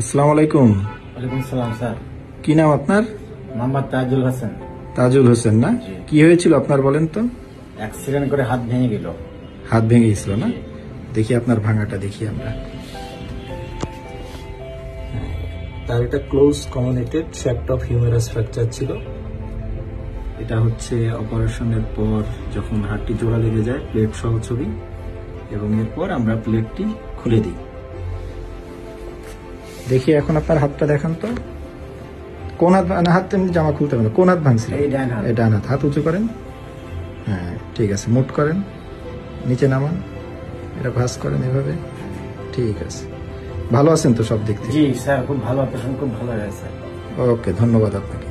আসসালামু আলাইকুম। ওয়ালাইকুম সালাম স্যার। কি নাম আপনার? মোহাম্মদ তাজুল হাসান। তাজুল হোসেন না? জি। কি হয়েছিল আপনার বলেন তো? অ্যাক্সিডেন্ট করে হাত ভেঙে গেল। হাত ভেঙে গেছিল না? দেখি আপনার ভাঙাটা দেখি আমরা। তার এটা close communicated shaft of humerus fracture ছিল। এটা হচ্ছে অপারেশনের পর যখন হাড়টি জোড়া লেগে যায়, প্লেট সহ ছবি, এবং এরপর আমরা প্লেটটি খুলে দিই। দেখি এখন আপনার হাতটা দেখান তো। কোন হাত? হাত এমনি জামা খুলতে হবে না। কোন হাত ভাঙছিল? এই ডান হাত। এই ডান হাত। হাত উঁচু করেন। হ্যাঁ ঠিক আছে, মুট করেন, নিচে নামান, এটা ভাঁজ করেন এভাবে। ঠিক আছে, ভালো আছেন তো সব দিক থেকে? জি স্যার, খুব ভালো অপারেশন, খুব ভালো হয়েছে। ওকে, ধন্যবাদ আপনাকে।